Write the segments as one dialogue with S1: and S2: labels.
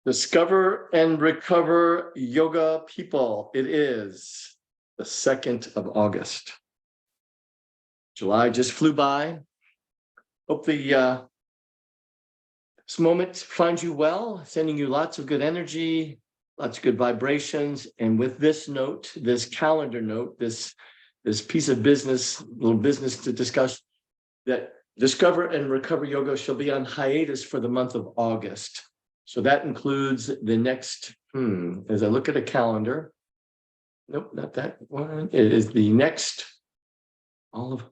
S1: Discover and recover yoga people. It is the 2nd of August. July just flew by. Hope this moment finds you well, sending you lots of good energy, lots of good vibrations. And with this note, this calendar note, this piece of business, little business to discuss, that Discover and Recover Yoga shall be on hiatus for the month of August. So that includes the next, as I look at a calendar, nope, not that one. It is the next, all of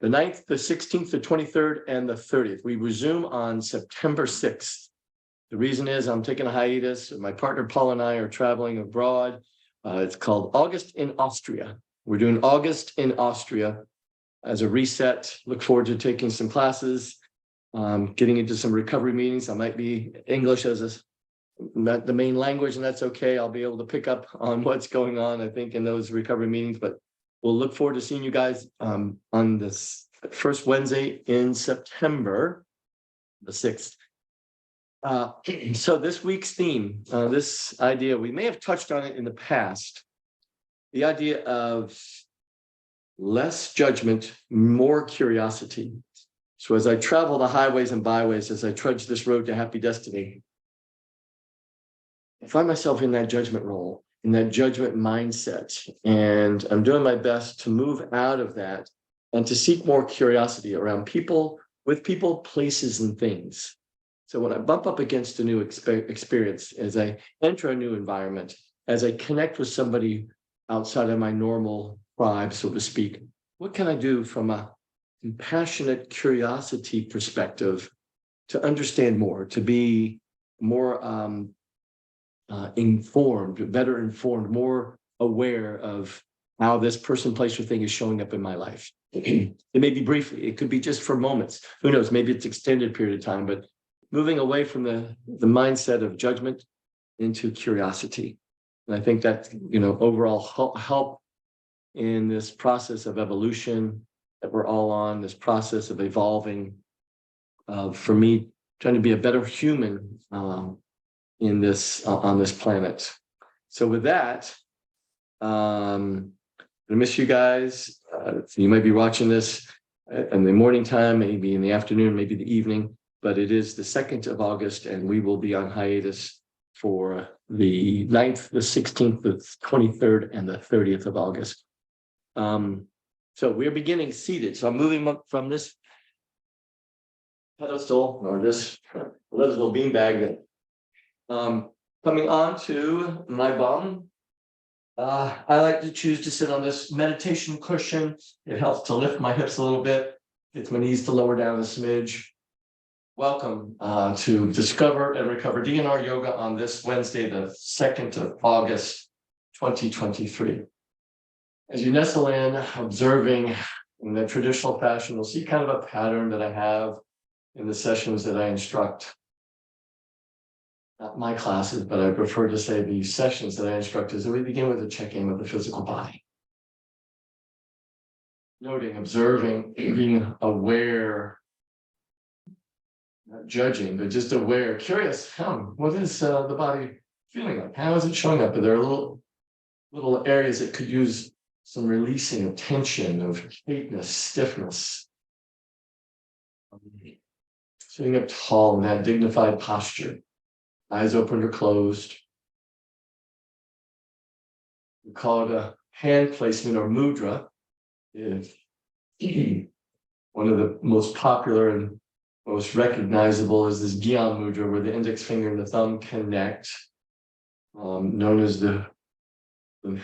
S1: the 9th, the 16th, the 23rd, and the 30th. We resume on September 6th. The reason is I'm taking a hiatus. My partner Paul and I are traveling abroad. It's called August in Austria. We're doing August in Austria as a reset. Look forward to taking some classes. Getting into some recovery meetings. I might be English as not the main language, and that's okay. I'll be able to pick up on what's going on, I think, in those recovery meetings. But we'll look forward to seeing you guys on this first Wednesday in September, the 6th. So this week's theme, this idea, we may have touched on it in the past, the idea of less judgment, more curiosity. So as I travel the highways and byways, as I trudge this road to happy destiny, I find myself in that judgment role, in that judgment mindset. And I'm doing my best to move out of that and to seek more curiosity around people, with people, places, and things. So when I bump up against a new experience, as I enter a new environment, as I connect with somebody outside of my normal tribe, so to speak, what can I do from a compassionate curiosity perspective to understand more, to be more informed, better informed, more aware of how this person, place, or thing is showing up in my life. It may be briefly, it could be just for moments. Who knows? Maybe it's extended period of time, but moving away from the mindset of judgment into curiosity. And I think that, overall help in this process of evolution that we're all on, this process of evolving, for me, trying to be a better human in this on this planet. So with that, I miss you guys. You might be watching this in the morning time, maybe in the afternoon, maybe the evening, but it is the 2nd of August, and we will be on hiatus for the 9th, the 16th, the 23rd, and the 30th of August. So we're beginning seated. So I'm moving up from this pedestal or this little beanbag, coming on to my bum. I like to choose to sit on this meditation cushion. It helps to lift my hips a little bit, gets my knees to lower down a smidge. Welcome to Discover and Recover DNR Yoga on this Wednesday, the 2nd of August, 2023. As you nestle in, observing in the traditional fashion, you'll see kind of a pattern that I have in the sessions that I instruct. Not my classes, but I prefer to say the sessions that I instruct is that we begin with a check-in with the physical body. Noting, observing, being aware, not judging, but just aware, curious, what is the body feeling like? How is it showing up? Are there little areas that could use some releasing of tension, of tightness, stiffness? Sitting up tall in that dignified posture, eyes open or closed. We call it a hand placement or mudra. One of the most popular and most recognizable is this Gyan mudra, where the index finger and the thumb connect, known as the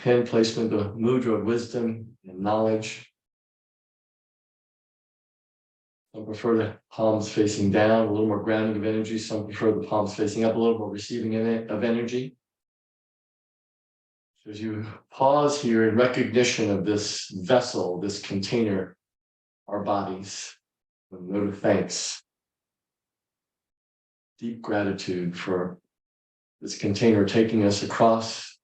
S1: hand placement, the mudra of wisdom and knowledge. Some prefer the palms facing down, a little more grounding of energy. Some prefer the palms facing up, a little more receiving of energy. So as you pause here in recognition of this vessel, this container, our bodies, a note of thanks, deep gratitude for this container taking us across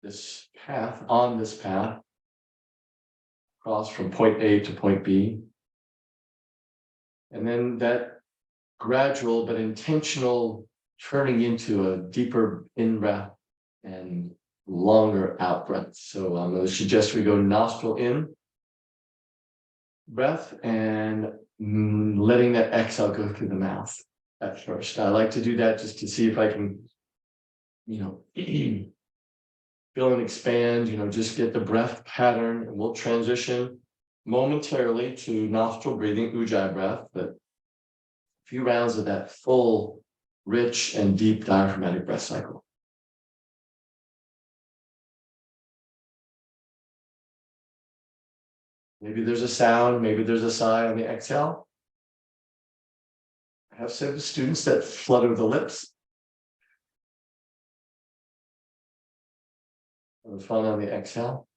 S1: this path, on this path, across from point A to point B. And then that gradual but intentional turning into a deeper in-breath and longer out-breath. So I'm going to suggest we go nostril in breath and letting that exhale go through the mouth at first. I like to do that just to see if I can, feel and expand, just get the breath pattern, and we'll transition momentarily to nostril breathing, ujjayi breath, but a few rounds of that full, rich, and deep diaphragmatic breath cycle. Maybe there's a sound, maybe there's a sigh on the exhale. I have some students that flutter the lips. Have fun on the exhale.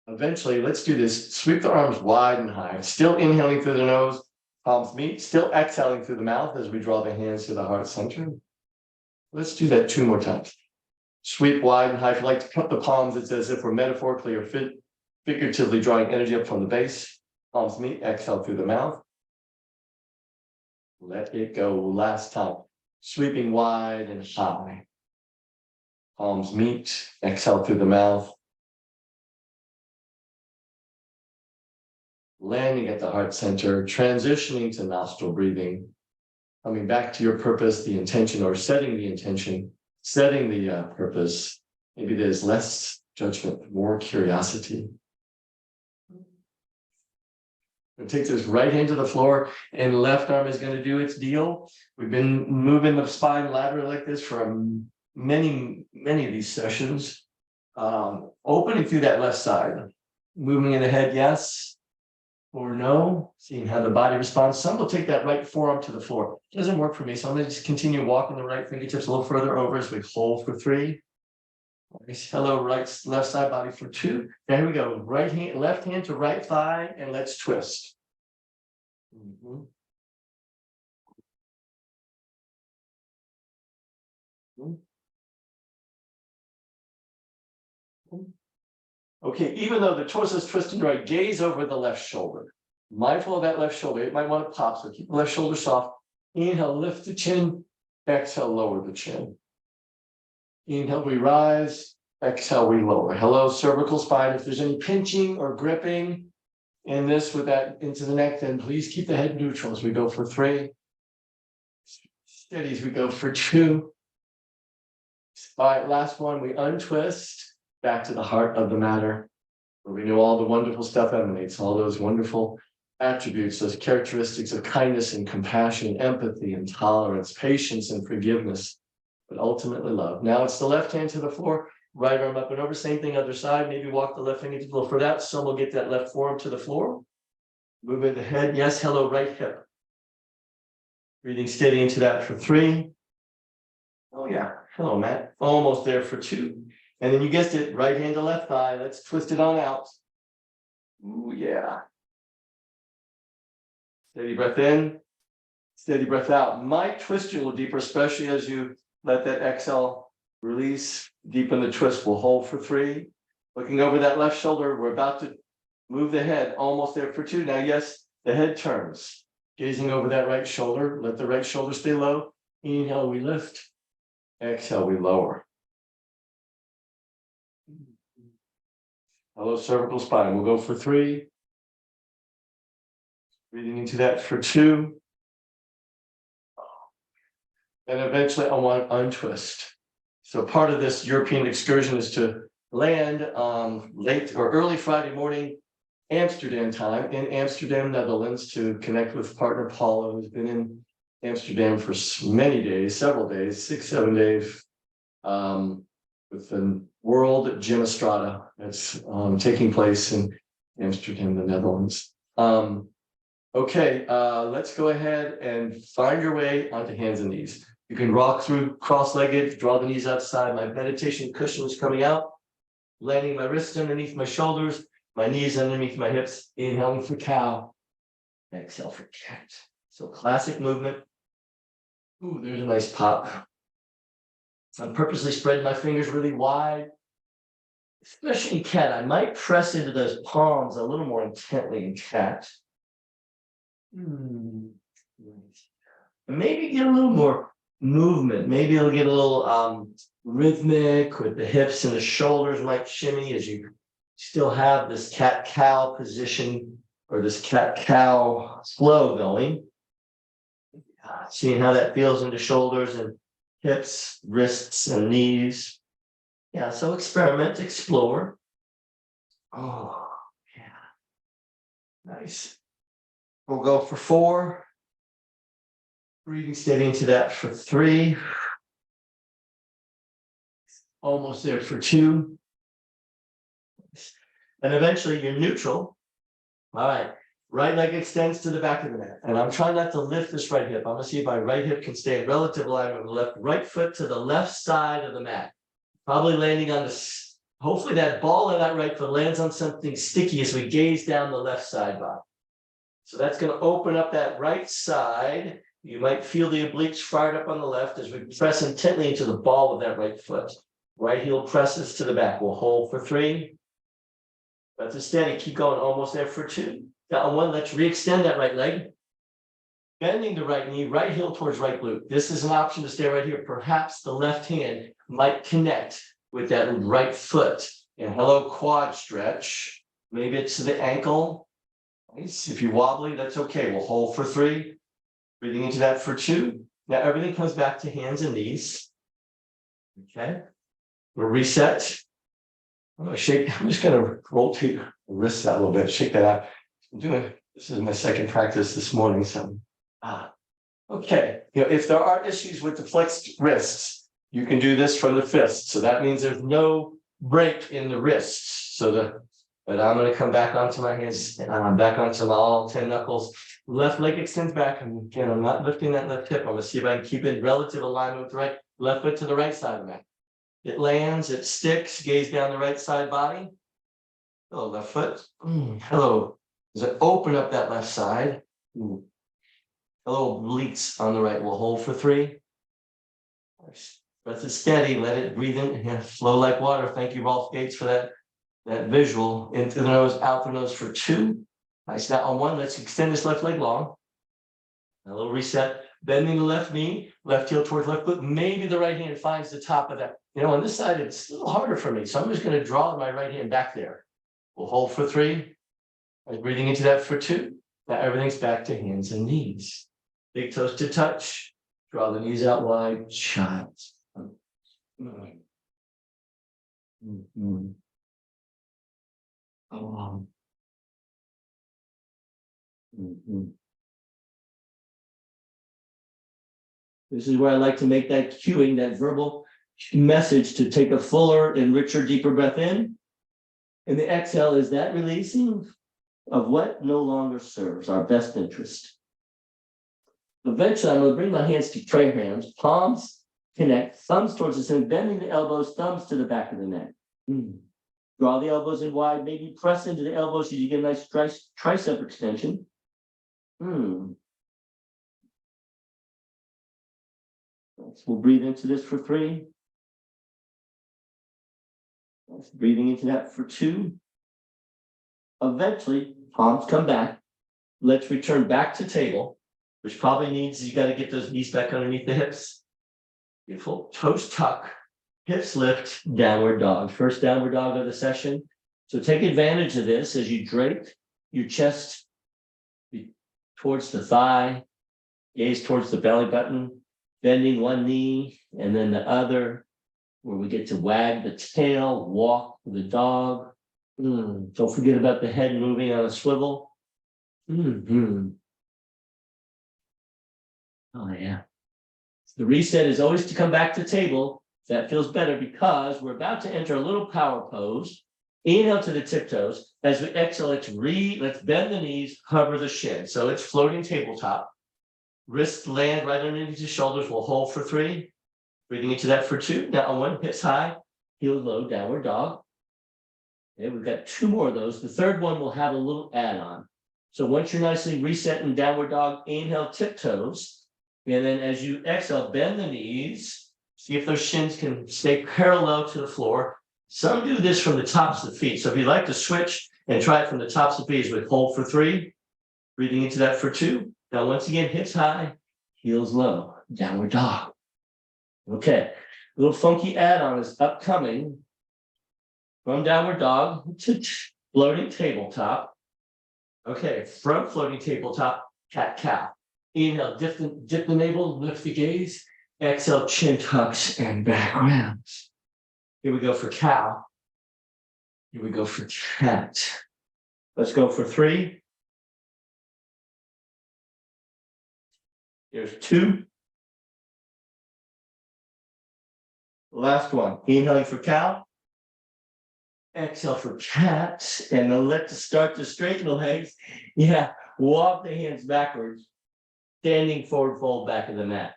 S1: Eventually, let's do this. Sweep the arms wide and high. Still inhaling through the nose, palms meet. Still exhaling through the mouth as we draw the hands to the heart center. Let's do that 2 more times. Sweep wide and high. If you like to cup the palms, it's as if we're metaphorically or figuratively drawing energy up from the base. Palms meet, exhale through the mouth. Let it go. Last time. Sweeping wide and high. Palms meet, exhale through the mouth. Landing at the heart center, transitioning to nostril breathing, coming back to your purpose, the intention, or setting the intention, setting the purpose. Maybe there's less judgment, more curiosity. Take this right hand to the floor, and left arm is going to do its deal. We've been moving the spine laterally like this for many of these sessions. Opening through that left side, moving in the head, yes or no, seeing how the body responds. Some will take that right forearm to the floor. It doesn't work for me, so I'm going to just continue walking the right fingertips a little further over as we hold for 3. Hello, left side body for 2. There we go. Right hand, left hand to right thigh, and let's twist. Okay, even though the torso is twisting right, gaze over the left shoulder. Mindful of that left shoulder. It might want to pop, so keep the left shoulder soft. Inhale, lift the chin. Exhale, lower the chin. Inhale, we rise. Exhale, we lower. Hello, cervical spine. If there's any pinching or gripping in this with that into the neck, then please keep the head neutral as we go for 3. Steady as we go for 2. All right, last one, we untwist back to the heart of the matter, where we know all the wonderful stuff emanates, all those wonderful attributes, those characteristics of kindness and compassion, empathy and tolerance, patience and forgiveness, but ultimately love. Now it's the left hand to the floor, right arm up and over, same thing other side. Maybe walk the left finger to the floor. For that, some will get that left forearm to the floor. Moving the head, yes, hello, right hip. Breathing steady into that for 3. Oh yeah, hello, Matt. Almost there for 2. And then you guessed it, right hand to left thigh. Let's twist it on out. Ooh, yeah. Steady breath in, steady breath out. Might twist you a little deeper, especially as you let that exhale release. Deepen the twist. We'll hold for 3. Looking over that left shoulder, we're about to move the head, almost there for 2. Now, yes, the head turns. Gazing over that right shoulder, let the right shoulder stay low. Inhale, we lift. Exhale, we lower. Hello, cervical spine. We'll go for 3. Breathing into that for 2. And eventually I want to untwist. So part of this European excursion is to land late or early Friday morning, Amsterdam time, in Amsterdam, Netherlands, to connect with partner Paula, who's been in Amsterdam for many days, several days, 6, 7 days, with the World Gym Estrada that's taking place in Amsterdam, the Netherlands. Okay, let's go ahead and find your way onto hands and knees. You can rock through cross-legged, draw the knees outside. My meditation cushion is coming out, landing my wrists underneath my shoulders, my knees underneath my hips, inhaling for cow, exhale for cat. So classic movement. Ooh, there's a nice pop. I'm purposely spreading my fingers really wide. especially in cat, I might press into those palms a little more intently in cat. Maybe get a little more movement. Maybe it'll get a little rhythmic with the hips and the shoulders might shimmy as you still have this cat-cow position or this cat-cow flow going. Seeing how that feels into shoulders and hips, wrists, and knees. Yeah, so experiment, explore. Oh, yeah. Nice. We'll go for 4. Breathing steady into that for 3. Almost there for 2. And eventually you're neutral. All right. Right leg extends to the back of the mat. And I'm trying not to lift this right hip. I'm going to see if my right hip can stay in relative alignment with the left. Right foot to the left side of the mat. Probably landing on the, hopefully that ball of that right foot lands on something sticky as we gaze down the left side body. So that's going to open up that right side. You might feel the obliques fired up on the left as we press intently into the ball of that right foot. Right heel presses to the back. We'll hold for 3. That's a steady. Keep going. Almost there for 2. Got on 1. Let's re-extend that right leg. Bending the right knee, right heel towards right glute. This is an option to stay right here. Perhaps the left hand might connect with that right foot. And hello, quad stretch. Maybe it's to the ankle. Nice. If you're wobbly, that's okay. We'll hold for 3. Breathing into that for 2. Now everything comes back to hands and knees. Okay. We'll reset. I'm just going to rotate the wrists out a little bit, shake that out. This is my second practice this morning. So, okay. If there are issues with the flexed wrists, you can do this from the fist. So that means there's no break in the wrists. But I'm going to come back onto my hands and I'm back onto my all 10 knuckles. Left leg extends back. And again, I'm not lifting that left hip. I'm going to see if I can keep it in relative alignment with the right. Left foot to the right side of the mat. It lands, it sticks, gaze down the right side body. Hello, left foot. Hello. As I open up that left side. Hello, obliques on the right. We'll hold for 3. Breath is steady. Let it breathe in. Yeah, flow like water. Thank you, Rolf Gates, for that visual. Into the nose, out the nose for 2. Nice. Now on 1, let's extend this left leg long. A little reset. Bending the left knee, left heel towards left foot. Maybe the right hand finds the top of that. On this side, it's a little harder for me. So I'm just going to draw my right hand back there. We'll hold for 3. I'm breathing into that for 2. Now everything's back to hands and knees. Big toes to touch. Draw the knees out wide. Child. This is where I like to make that cueing, that verbal message to take a fuller and richer, deeper breath in. And the exhale is that releasing of what no longer serves our best interest. Eventually, I'm going to bring my hands to prayer hands, palms connect, thumbs towards the center, bending the elbows, thumbs to the back of the neck. Draw the elbows in wide, maybe press into the elbows so you get a nice tricep extension. We'll breathe into this for 3. Breathing into that for 2. Eventually, palms come back. Let's return back to table, which probably means you got to get those knees back underneath the hips. Beautiful. Toes tuck, hips lift, downward dog. First downward dog of the session. So take advantage of this as you drape your chest towards the thigh, gaze towards the belly button, bending one knee and then the other, where we get to wag the tail, walk the dog. Don't forget about the head moving on a swivel. Oh, yeah. The reset is always to come back to table. That feels better because we're about to enter a little power pose. Inhale to the tiptoes. As we exhale, let's bend the knees, hover the shin. So it's floating tabletop. Wrists land right underneath the shoulders. We'll hold for 3. Breathing into that for 2. Now on 1, hips high, heel low, downward dog. Okay, we've got 2 more of those. The third one will have a little add-on. So once you're nicely reset in downward dog, inhale, tiptoes. And then as you exhale, bend the knees. See if those shins can stay parallel to the floor. Some do this from the tops of the feet. So if you'd like to switch and try it from the tops of the feet, with hold for 3, breathing into that for 2. Now, once again, hips high, heels low, downward dog. Okay, a little funky add-on is upcoming from downward dog to floating tabletop. Okay, from floating tabletop, cat-cow. Inhale, dip the navel, lift the gaze. Exhale, chin tucks and back rounds. Here we go for cow. Here we go for cat. Let's go for 3. Here's 2. Last one. Inhaling for cow. Exhale for cat. And then let's start to straighten the legs. Yeah, walk the hands backwards. Standing forward fold back of the mat.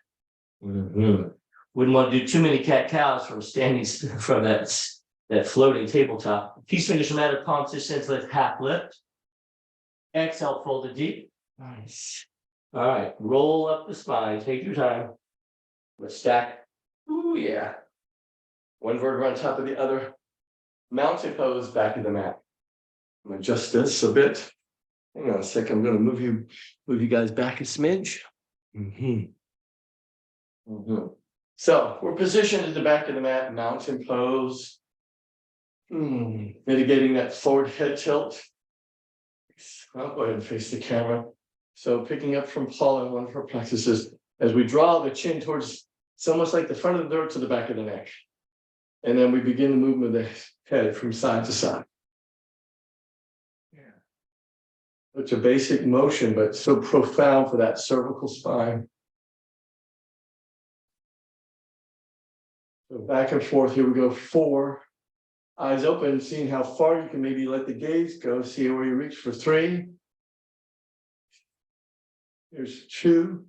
S1: Wouldn't want to do too many cat-cows from standing from that floating tabletop. Peace fingers from matter, palms distance, lift, half lift. Exhale, fold it deep. Nice. All right, roll up the spine, take your time. Let's stack. Ooh, yeah. One vertebra on top of the other. Mountain pose, back of the mat. I'm gonna adjust this a bit. Hang on a second, I'm gonna move you guys back a smidge. So we're positioned at the back of the mat, mountain pose. Mitigating that forward head tilt. I'll go ahead and face the camera. So picking up from Paula in one of her practices, as we draw the chin towards, it's almost like the front of the throat to the back of the neck. And then we begin the movement of the head from side to side. Yeah. Such a basic motion, but so profound for that cervical spine. So back and forth, here we go, 4. Eyes open, seeing how far you can maybe let the gaze go, see where you reach for 3. Here's 2.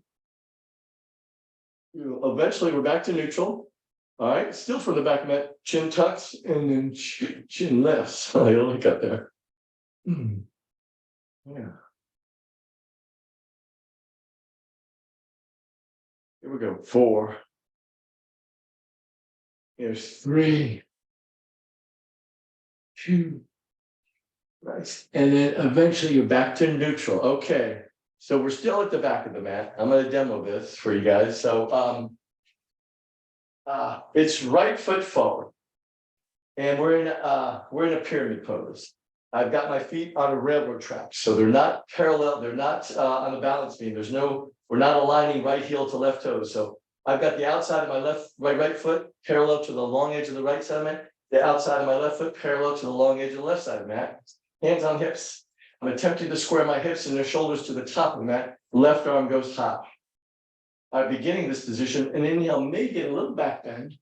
S1: Eventually, we're back to neutral. All right, still from the back of that, chin tucks and then chin lifts. Oh, you look up there. Yeah. Here we go, 4. Here's 3. 2. Nice. And then eventually you're back to neutral. Okay. So we're still at the back of the mat. I'm going to demo this for you guys. So it's right foot forward. And we're in a pyramid pose. I've got my feet on a railroad track. So they're not parallel, they're not on the balance beam. We're not aligning right heel to left toe. So I've got the outside of my right foot parallel to the long edge of the right side of the mat. The outside of my left foot parallel to the long edge of the left side of the mat. Hands on hips. I'm attempting to square my hips and their shoulders to the top of the mat. Left arm goes high. I'm beginning this position, and inhale, may get a little back bend.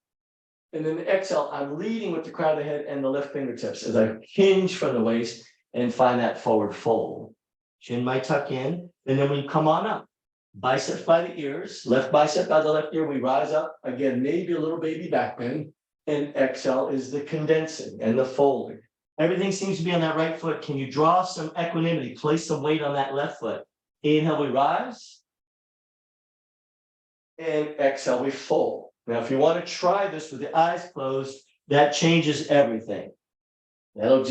S1: And then exhale, I'm leading with the crown of the head and the left fingertips as I hinge from the waist and find that forward fold. Chin might tuck in, and then we come on up. Biceps by the ears, left bicep by the left ear, we rise up. Again, maybe a little baby back bend. And exhale is the condensing and the folding. Everything seems to be on that right foot. Can you draw some equanimity? Place some weight on that left foot. Inhale, we rise. And exhale, we fold. Now, if you want to try this with the eyes closed, that changes everything. That'll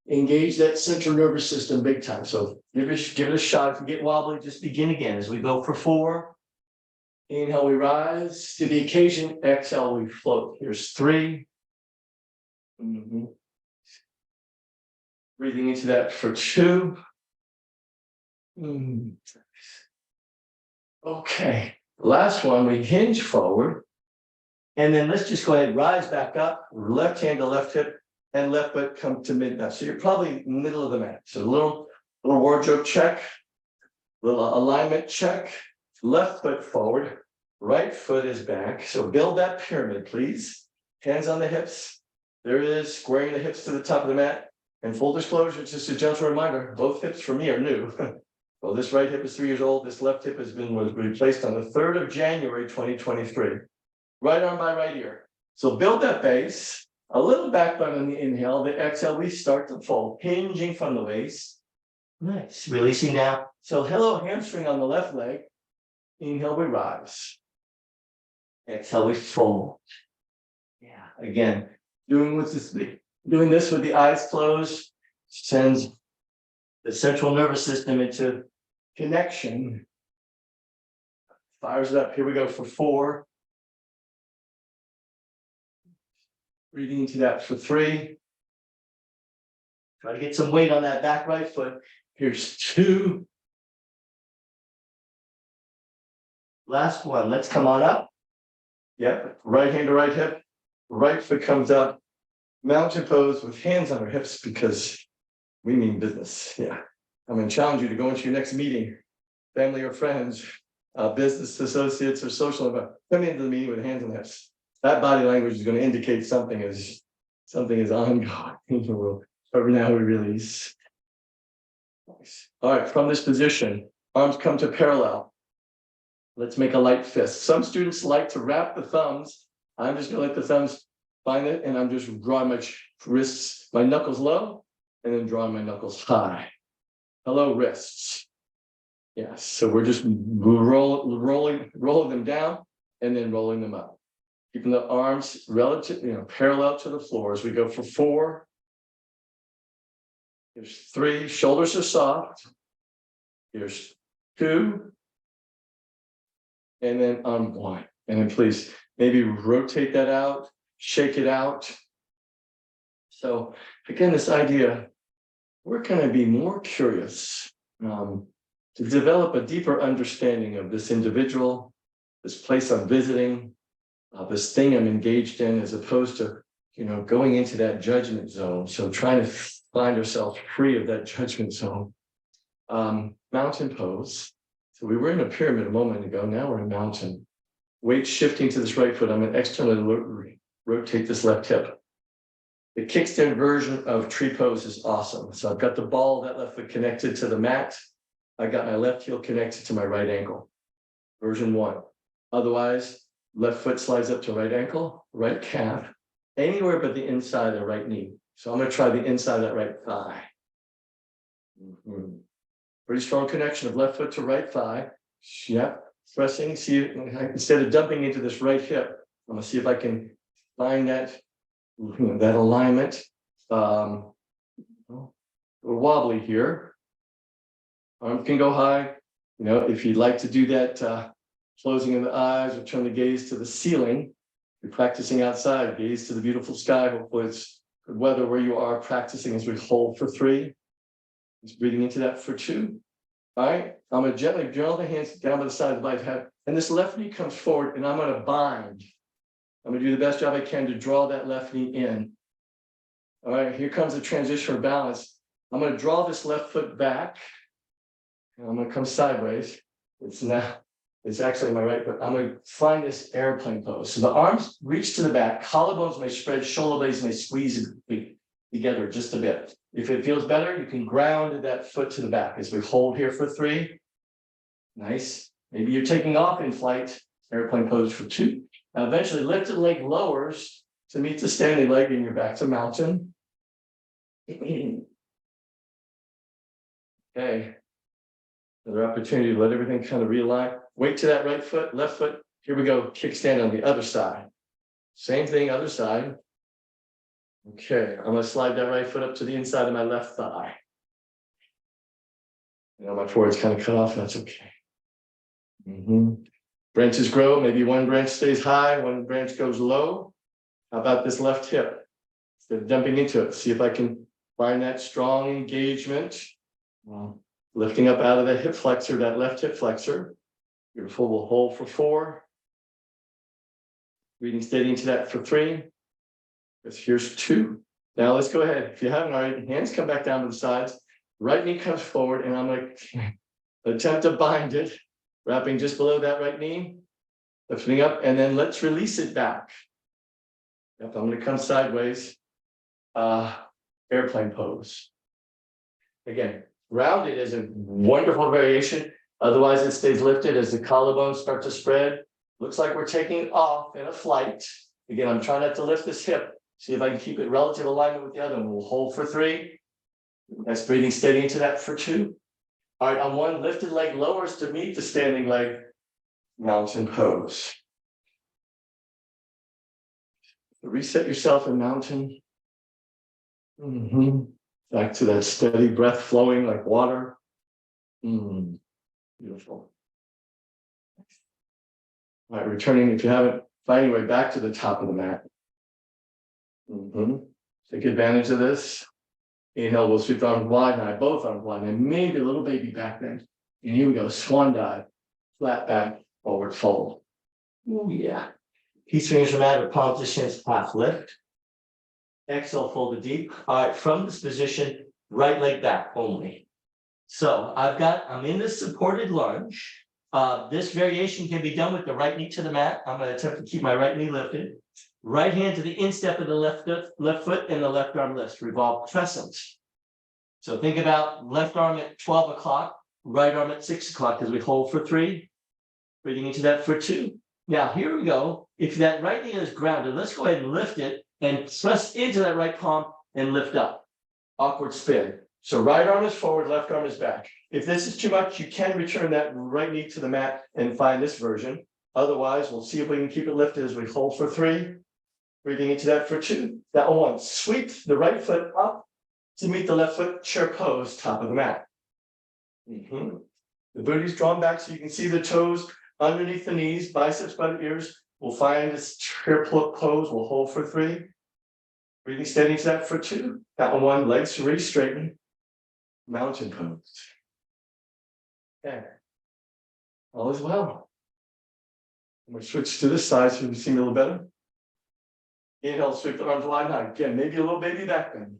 S1: engage that central nervous system big time. So give it a shot. If you get wobbly, just begin again as we go for 4. Inhale, we rise to the occasion. Exhale, we float. Here's 3. Breathing into that for 2. Okay. Last one, we hinge forward. And then let's just go ahead, rise back up, left hand to left hip, and left foot come to midnight. So you're probably middle of the mat. So a little wardrobe check, little alignment check, left foot forward, right foot is back. So build that pyramid, please. Hands on the hips. There it is, squaring the hips to the top of the mat. And full disclosure, just a gentle reminder, both hips for me are new. Well, this right hip is 3 years old. This left hip was replaced on the 3rd of January, 2023. Right arm by right ear. So build that base, a little back bend on the inhale. The exhale, we start to fold, hinging from the waist. Nice, releasing down. So hello, hamstring on the left leg. Inhale, we rise. Exhale, we fold. Yeah, again, Doing this with the eyes closed sends the central nervous system into connection. Fires it up. Here we go for 4. Breathing into that for 3. Try to get some weight on that back right foot. Here's 2. Last one. Let's come on up. Yep. Right hand to right hip. Right foot comes up. Mountain pose with hands on our hips because we mean business. Yeah. I'm going to challenge you to go into your next meeting, family or friends, business associates or social environment. Come into the meeting with hands on hips. That body language is going to indicate something is ongoing in the world. But now we release. Nice. All right, from this position, arms come to parallel. Let's make a light fist. Some students like to wrap the thumbs. I'm just going to let the thumbs find it, and I'm just drawing my wrists, my knuckles low, and then drawing my knuckles high. Hello, wrists. Yes, so we're just rolling them down and then rolling them up. Keeping the arms relative, parallel to the floor as we go for 4. Here's 3, shoulders are soft. Here's 2. And then on 1. And then please maybe rotate that out, shake it out. So again, this idea, we're going to be more curious to develop a deeper understanding of this individual, this place I'm visiting, this thing I'm engaged in, as opposed to, going into that judgment zone. So trying to find ourselves free of that judgment zone. Mountain pose. So we were in a pyramid a moment ago. Now we're in mountain. Weight shifting to this right foot. I'm going to externally rotate this left hip. The kickstand version of tree pose is awesome. So I've got the ball of that left foot connected to the mat. I got my left heel connected to my right ankle. Version 1. Otherwise, left foot slides up to right ankle, right calf, anywhere but the inside of the right knee. So I'm going to try the inside of that right thigh. Pretty strong connection of left foot to right thigh. Yep. Pressing. See, instead of dumping into this right hip, I'm going to see if I can find that alignment. We're wobbly here. Arm can go high. If you'd like to do that, closing of the eyes or turn the gaze to the ceiling, you're practicing outside, gaze to the beautiful sky. Hopefully it's good weather where you are, practicing as we hold for 3. Just breathing into that for 2. All right, I'm going to gently draw the hands down by the side of the right head, and this left knee comes forward, and I'm going to bind. I'm going to do the best job I can to draw that left knee in. All right, here comes the transition for balance. I'm going to draw this left foot back, and I'm going to come sideways. It's actually my right foot. I'm going to find this airplane pose. So the arms reach to the back, collarbones may spread, shoulder blades may squeeze together just a bit. If it feels better, you can ground that foot to the back as we hold here for 3. Nice. Maybe you're taking off in flight, airplane pose for 2. Now eventually lifted leg lowers to meet the standing leg and you're back to mountain. Okay. Another opportunity to let everything kind of realign. Weight to that right foot, left foot. Here we go. Kickstand on the other side. Same thing, other side. Okay, I'm going to slide that right foot up to the inside of my left thigh. My forehead's kind of cut off. That's okay. Branches grow. Maybe one branch stays high, one branch goes low. How about this left hip? Instead of dumping into it, see if I can find that strong engagement. Lifting up out of the hip flexor, that left hip flexor. Beautiful. We'll hold for 4. Breathing steady into that for 3. Here's 2. Now let's go ahead. If you haven't already, hands come back down to the sides. Right knee comes forward, and I'm going to attempt to bind it, wrapping just below that right knee, lifting up, and then let's release it back. Yep, I'm going to come sideways. Airplane pose. Again, rounded is a wonderful variation. Otherwise, it stays lifted as the collarbones start to spread. Looks like we're taking off in a flight. Again, I'm trying not to lift this hip. See if I can keep it relative alignment with the other one. We'll hold for 3. That's breathing steady into that for 2. All right, on 1, lifted leg lowers to meet the standing leg, mountain pose. Reset yourself in mountain. Back to that steady breath flowing like water. Beautiful. All right, returning, if you haven't, finding your way back to the top of the mat. Take advantage of this. Inhale, we'll sweep the arms wide, and both arms wide, and maybe a little baby back bend. And here we go, swan dive, flat back, forward fold. Oh yeah. Peace fingers from mat, palms to shins, half lift. Exhale, fold it deep. All right, from this position, right leg back only. So I'm in this supported lunge. This variation can be done with the right knee to the mat. I'm going to attempt to keep my right knee lifted. Right hand to the instep of the left foot, and the left arm lifts. Revolve crescent. So think about left arm at 12 o'clock, right arm at 6 o'clock as we hold for 3. Breathing into that for 2. Now here we go. If that right knee is grounded, let's go ahead and lift it and press into that right palm and lift up. Awkward spin. So right arm is forward, left arm is back. If this is too much, you can return that right knee to the mat and find this version. Otherwise, we'll see if we can keep it lifted as we hold for 3. Breathing into that for 2. That one, sweep the right foot up to meet the left foot, chair pose, top of the mat. The booty's drawn back so you can see the toes underneath the knees, biceps by the ears. We'll find this chair pose, we'll hold for 3. Breathing steady into that for 2. That one, legs really straighten. Mountain pose. Okay. All is well. I'm going to switch to this side so you can see me a little better. Inhale, sweep the arms wide high. Again, maybe a little baby back bend.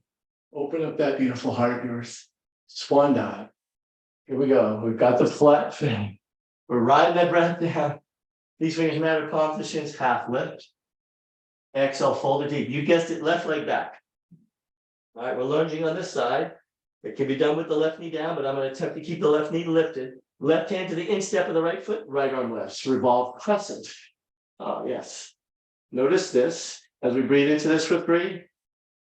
S1: Open up that beautiful heart of yours. Swan dive. Here we go. We've got the flat thing. We're riding that breath down. These fingers matter, palms to shins, half lift. Exhale, fold it deep. You guessed it, left leg back. All right, we're lunging on this side. It can be done with the left knee down, but I'm going to attempt to keep the left knee lifted. Left hand to the instep of the right foot, right arm lifts. Revolve crescent. Yes. Notice this. As we breathe into this for 3, here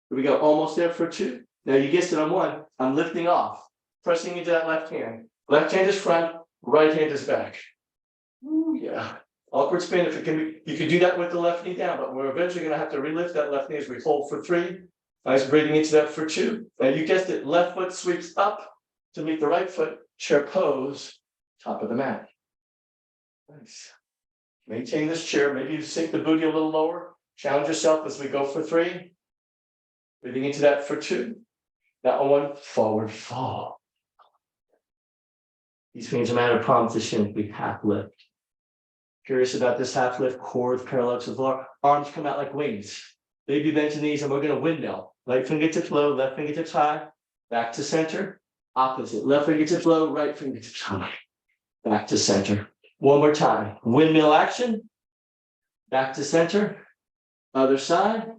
S1: we go, almost there for 2. Now you guessed it on 1. I'm lifting off, pressing into that left hand. Left hand is front, right hand is back. Ooh, yeah. Awkward spin, if it can be, you could do that with the left knee down, but we're eventually going to have to relift that left knee as we hold for 3. Nice, breathing into that for 2. Now you guessed it, left foot sweeps up to meet the right foot, chair pose, top of the mat. Nice. Maintain this chair, maybe you sink the booty a little lower. Challenge yourself as we go for 3. Breathing into that for 2. That one, forward fold. These fingers are matter, palms to shin, we half lift. Curious about this half lift, core parallel to the floor. Arms come out like wings. Baby bend to knees, and we're going to windmill. Right fingertips low, left fingertips high. Back to center. Opposite. Left fingertips low, right fingertips high. Back to center. One more time. Windmill action. Back to center. Other side,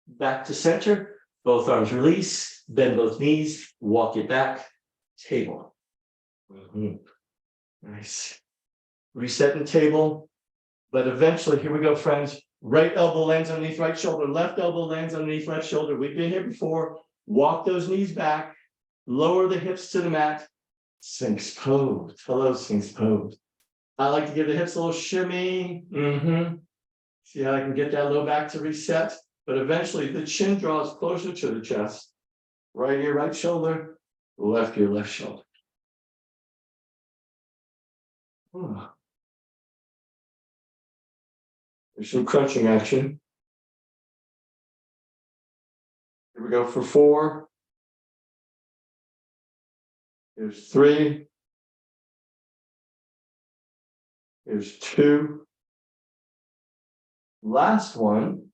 S1: back to center, both arms release, bend both knees, walk it back, table. Nice. Reset the table, but eventually, here we go, friends. Right elbow lands underneath right shoulder, left elbow lands underneath left shoulder. We've been here before. Walk those knees back, lower the hips to the mat, Sphinx pose. Hello, Sphinx pose. I like to give the hips a little shimmy. See how I can get that low back to reset, but eventually the chin draws closer to the chest. Right ear, right shoulder, left ear, left shoulder. There's some crunching action. Here we go for 4. Here's 3. Here's 2. Last one,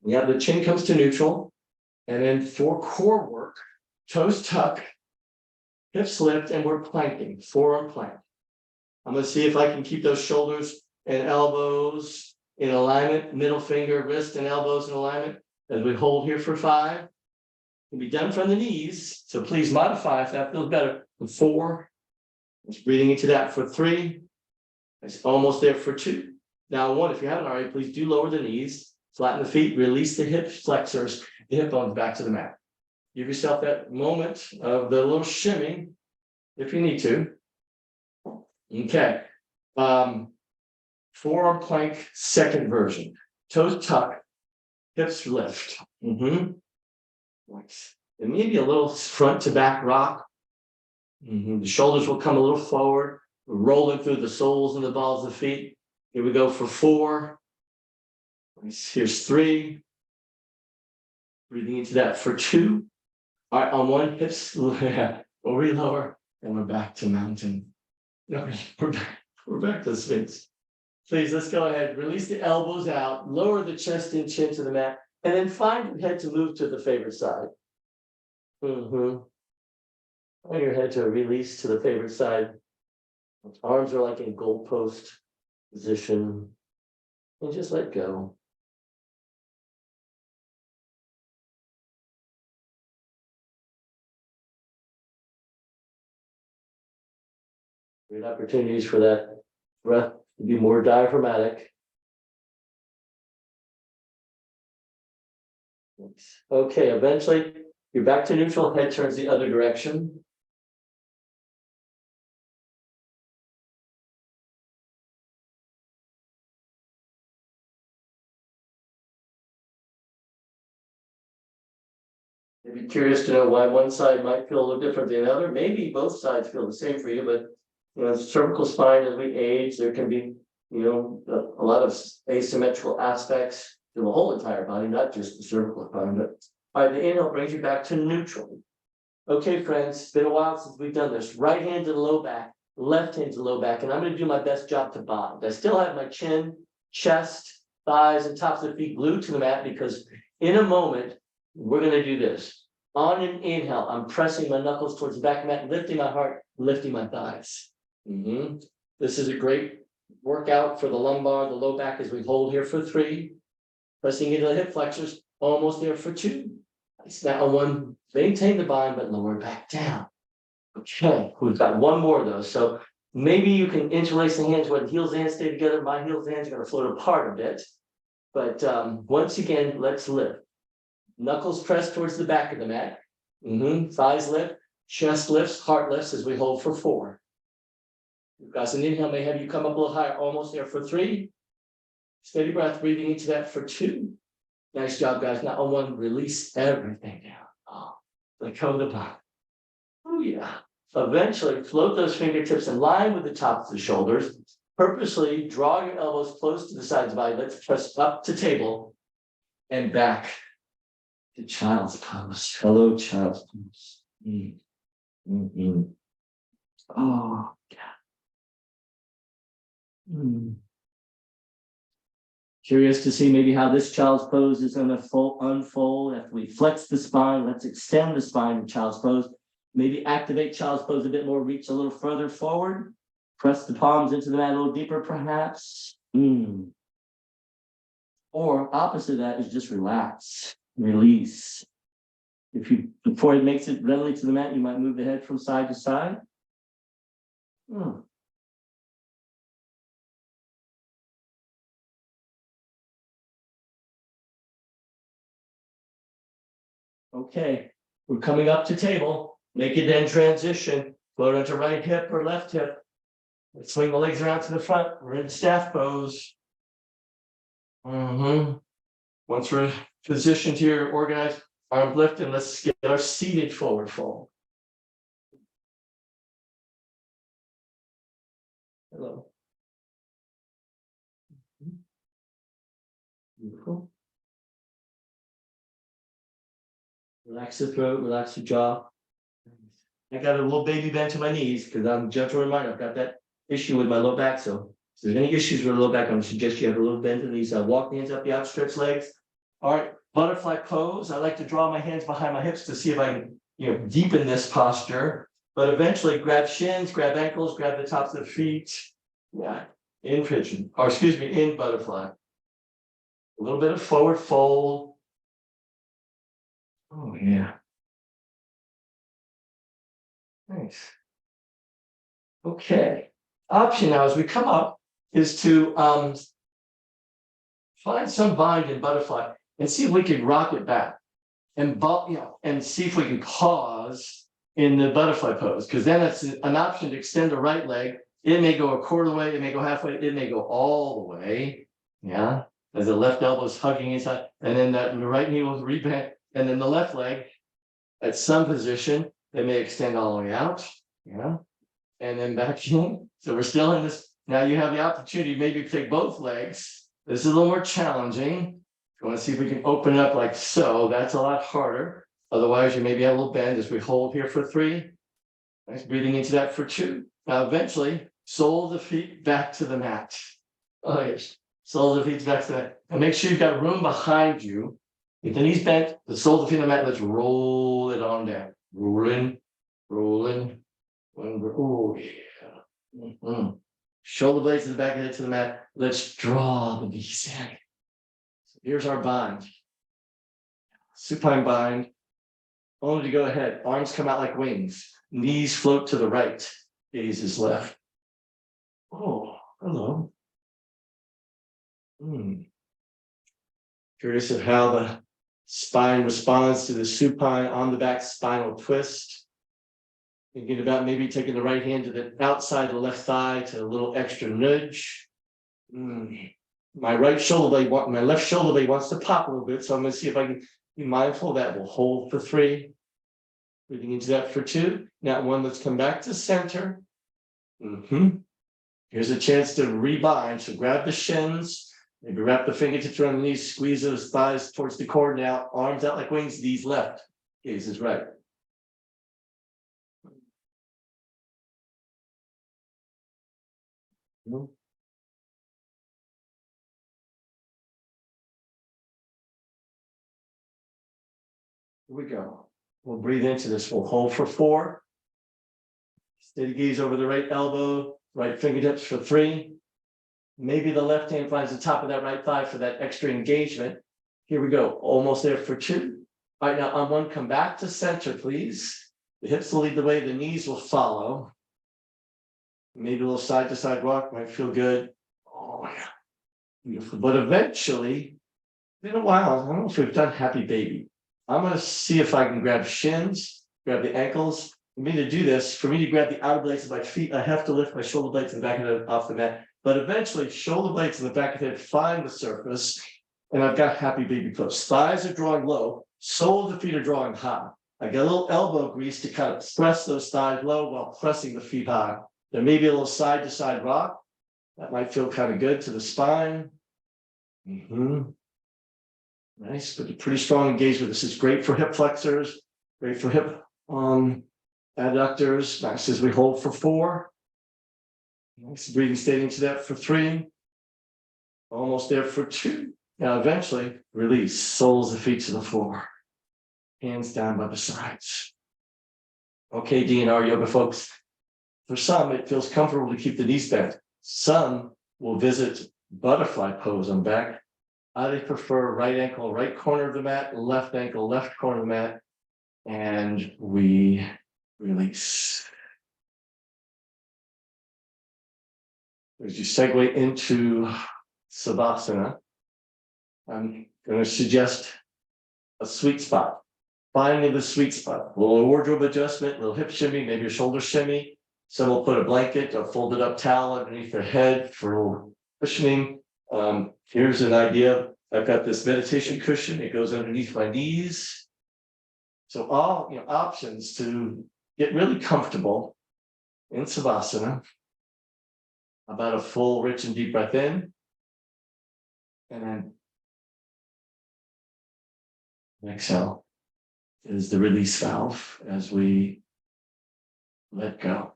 S1: we have the chin comes to neutral, and then for core work, toes tuck, hips lift, and we're planking, forearm plank. I'm going to see if I can keep those shoulders and elbows in alignment, middle finger, wrist, and elbows in alignment as we hold here for 5. It can be done from the knees, so please modify if that feels better. For 4, just breathing into that for 3. It's almost there for 2. Now, 1, if you haven't already, please do lower the knees, flatten the feet, release the hip flexors, the hip bones back to the mat. Give yourself that moment of the little shimmy if you need to. Okay. Forearm plank, second version. Toes tuck, hips lift. Nice. And maybe a little front to back rock. The shoulders will come a little forward, rolling through the soles and the balls of the feet. Here we go for 4. Nice. Here's 3. Breathing into that for 2. All right, on 1, hips over lower, and we're back to mountain. Okay, we're back to Sphinx. Please, let's go ahead. Release the elbows out, lower the chest and chin to the mat, and then find your head to move to the favorite side. Find your head to release to the favorite side. Arms are like in goalpost position. And just let go. Great opportunities for that breath to be more diaphragmatic. Okay, eventually you're back to neutral, head turns the other direction. You'd be curious to know why one side might feel a little different than the other. Maybe both sides feel the same for you, but cervical spine, as we age, there can be, a lot of asymmetrical aspects to the whole entire body, not just the cervical spine. But all right, the inhale brings you back to neutral. Okay, friends, it's been a while since we've done this. Right hand to the low back, left hand to the low back, and I'm going to do my best job to bind. I still have my chin, chest, thighs, and tops of the feet glued to the mat because in a moment, we're going to do this. On an inhale, I'm pressing my knuckles towards the back of the mat, lifting my heart, lifting my thighs. This is a great workout for the lumbar, the low back as we hold here for 3. Pressing into the hip flexors, almost there for 2. Now on 1, maintain the bind, but lower back down. Okay, we've got 1 more of those. So maybe you can interlace the hands where the heels and hands stay together. My heels and hands are going to float apart a bit. But once again, let's lift. Knuckles pressed towards the back of the mat. Thighs lift, chest lifts, heart lifts as we hold for 4. You've got an inhale, may have you come up a little higher, almost there for 3. Steady breath, breathing into that for 2. Nice job, guys. Now on 1, release everything down. Let go of the bottom. Oh, yeah. Eventually, float those fingertips in line with the tops of the shoulders. Purposely draw your elbows close to the sides of the body. Let's press up to table and back to child's pose. Hello, child's pose. Oh, yeah. Curious to see maybe how this child's pose is going to unfold. After we flex the spine, let's extend the spine in child's pose. Maybe activate child's pose a bit more, reach a little further forward. Press the palms into the mat a little deeper, perhaps. Or opposite of that is just relax. Release. Before it makes it readily to the mat, you might move the head from side to side. Okay, we're coming up to table. Make it then transition. Float onto right hip or left hip. Let's swing the legs around to the front. We're in staff pose. Once we're positioned here, organized, arms lifted, let's get our seated forward fold. Hello. Beautiful. Relax the throat, relax the jaw. I got a little baby bend to my knees because I'm gentle reminder. I've got that issue with my low back. So if there's any issues with the low back, I'm going to suggest you have a little bend to the knees. Walk the hands up the outstretched legs. All right, butterfly pose. I like to draw my hands behind my hips to see if I can, deepen this posture. But eventually grab shins, grab ankles, grab the tops of the feet. Yeah, in pigeon, or excuse me, in butterfly. A little bit of forward fold. Oh, yeah. Nice. Okay. Option now as we come up is to find some bind in butterfly and see if we can rock it back and and see if we can pause in the butterfly pose, because then it's an option to extend the right leg. It may go a quarter of the way, it may go halfway, it may go all the way. Yeah. as the left elbow is hugging inside, and then that right knee will rebend, and then the left leg at some position, they may extend all the way out, and then back in. So we're still in this. Now you have the opportunity maybe to take both legs. This is a little more challenging. You want to see if we can open it up like so. That's a lot harder. Otherwise, you maybe have a little bend as we hold here for 3. Nice, breathing into that for 2. Now, eventually, sole of the feet back to the mat. Oh, yes. Sole of the feet back to the mat. And make sure you've got room behind you. If the knees bent, the sole of the feet on the mat, let's roll it on down. Rolling, rolling. Oh, yeah. Shoulder blades to the back of the head to the mat. Let's draw the knees in. So here's our bind. Supine bind. Only to go ahead. Arms come out like wings. Knees float to the right. Gaze is left. Oh, hello. Curious of how the spine responds to the supine on the back spinal twist. Thinking about maybe taking the right hand to the outside of the left thigh to a little extra nudge. My left shoulder blade wants to pop a little bit, so I'm going to see if I can be mindful of that. We'll hold for 3. Breathing into that for 2. Now 1, let's come back to center. Here's a chance to rebind. So grab the shins, maybe wrap the fingertips around the knees, squeeze those thighs towards the core. Now arms out like wings, knees left, gaze is right. Here we go. We'll breathe into this. We'll hold for 4. Steady gaze over the right elbow, right fingertips for 3. Maybe the left hand finds the top of that right thigh for that extra engagement. Here we go. Almost there for 2. All right, now on 1, come back to center, please. The hips will lead the way. The knees will follow. Maybe a little side to side rock might feel good. Oh, yeah. Beautiful. But eventually, in a while, I don't know if we've done happy baby. I'm going to see if I can grab shins, grab the ankles. For me to do this, for me to grab the outer blades of my feet, I have to lift my shoulder blades in the back of the off the mat. But eventually, shoulder blades in the back of the head find the surface, and I've got happy baby pose. Thighs are drawing low, soles of the feet are drawing high. I got a little elbow grease to kind of press those thighs low while pressing the feet high. There may be a little side to side rock. That might feel kind of good to the spine. Nice, but a pretty strong engagement. This is great for hip flexors, great for hip adductors. Nice as we hold for 4. Nice breathing, staying into that for 3. Almost there for 2. Now eventually release, soles of feet to the floor. Hands down by the sides. Okay, DNR yoga folks. For some, it feels comfortable to keep the knees bent. Some will visit butterfly pose on back. I prefer right ankle, right corner of the mat, left ankle, left corner of the mat. And we release. As you segue into Savasana, I'm going to suggest a sweet spot. Finding the sweet spot. A little wardrobe adjustment, a little hip shimmy, maybe a shoulder shimmy. Some will put a blanket, a folded up towel underneath their head for cushioning. Here's an idea. I've got this meditation cushion. It goes underneath my knees. So all options to get really comfortable in Savasana. About a full, rich, and deep breath in. And then exhale is the release valve as we let go.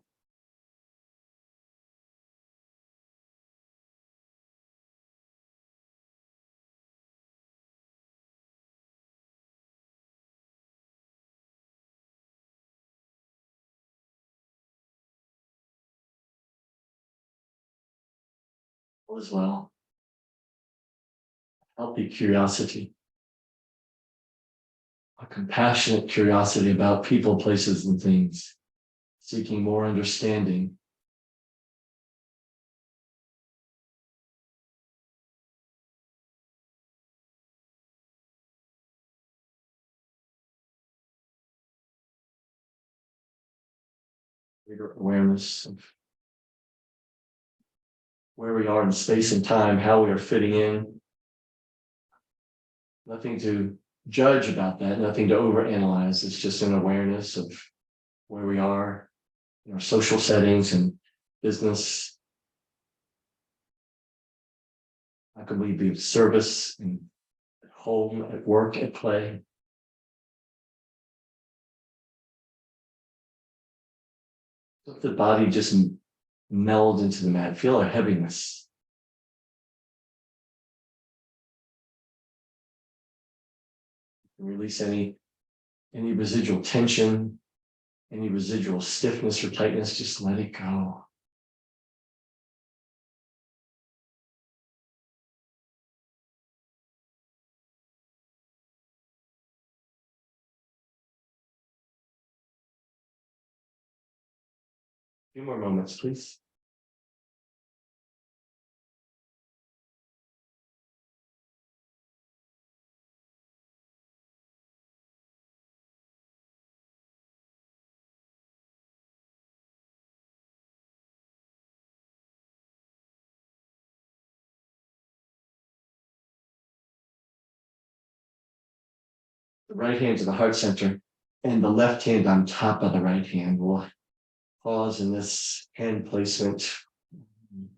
S1: As well. Healthy curiosity. A compassionate curiosity about people, places, and things. Seeking more understanding. Greater awareness of where we are in space and time, how we are fitting in. Nothing to judge about that, nothing to overanalyze. It's just an awareness of where we are in our social settings and business. How can we be of service in at home, at work, at play? Let the body just meld into the mat. Feel a heaviness. Release any residual tension, any residual stiffness or tightness. Just let it go. A few more moments, please. The right hand to the heart center and the left hand on top of the right hand. We'll pause in this hand placement. You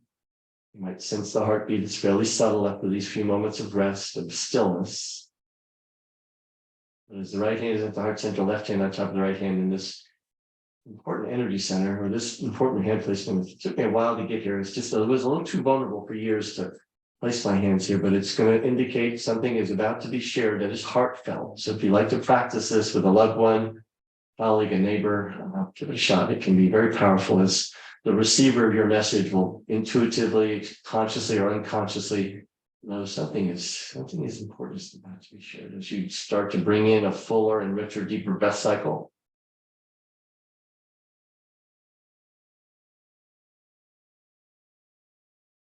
S1: might sense the heartbeat. It's fairly subtle after these few moments of rest, of stillness. As the right hand is at the heart center, left hand on top of the right hand in this important energy center, or this important hand placement. It took me a while to get here. It's just, it was a little too vulnerable for years to place my hands here, but it's going to indicate something is about to be shared that is heartfelt. So if you like to practice this with a loved one, colleague, a neighbor, give it a shot. It can be very powerful as the receiver of your message will intuitively, consciously or unconsciously know something is important about to be shared as you start to bring in a fuller and richer, deeper breath cycle.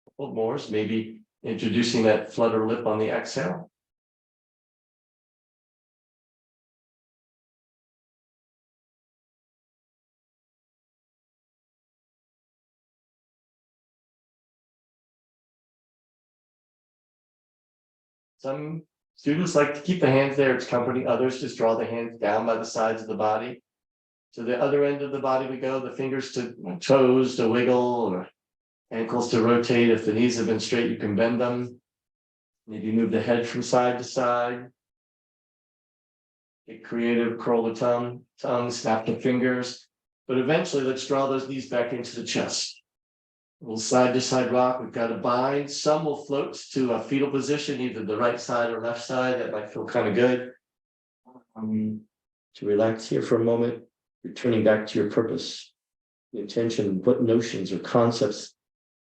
S1: A couple more, maybe introducing that flutter lip on the exhale. Some students like to keep the hands there, it's comforting. Others just draw the hands down by the sides of the body. To the other end of the body we go, the fingers to toes to wiggle, or ankles to rotate. If the knees have been straight, you can bend them. Maybe move the head from side to side. Get creative, curl the tongue, snap the fingers. But eventually, let's draw those knees back into the chest. A little side to side rock. We've got a bind. Some will float to a fetal position, either the right side or left side. That might feel kind of good. To relax here for a moment, returning back to your purpose, the intention, what notions or concepts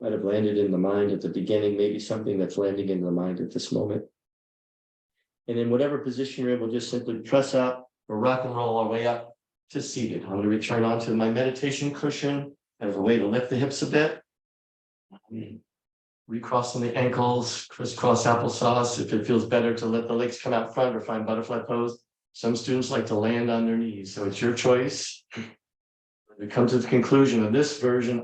S1: might have landed in the mind at the beginning, maybe something that's landing in the mind at this moment. And in whatever position you're in, we'll just simply press up or rock and roll our way up to seated. I'm going to return onto my meditation cushion as a way to lift the hips a bit. Recrossing the ankles, crisscross applesauce. If it feels better to let the legs come out front or find butterfly pose. Some students like to land on their knees, so it's your choice. We come to the conclusion of this version,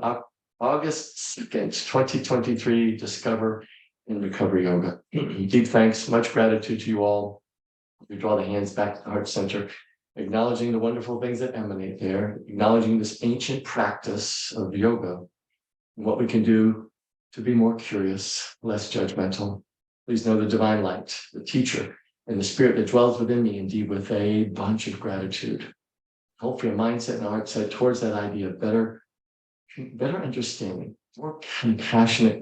S1: August 2nd, 2023, Discover and Recover Yoga. Deep thanks, much gratitude to you all. We draw the hands back to the heart center, acknowledging the wonderful things that emanate there, acknowledging this ancient practice of yoga, and what we can do to be more curious, less judgmental. Please know the divine light, the teacher, and the spirit that dwells within me, indeed, with a bunch of gratitude. Hopefully a mindset and a heart set towards that idea of better understanding, more compassionate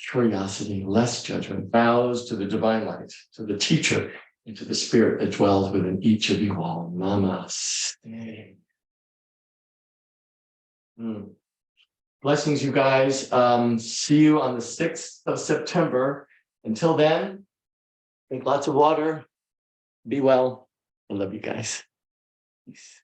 S1: curiosity, less judgment, bows to the divine light, to the teacher, and to the spirit that dwells within each of you all. Namaste. Blessings, you guys. See you on the 6th of September. Until then, drink lots of water, be well, I love you guys. Peace.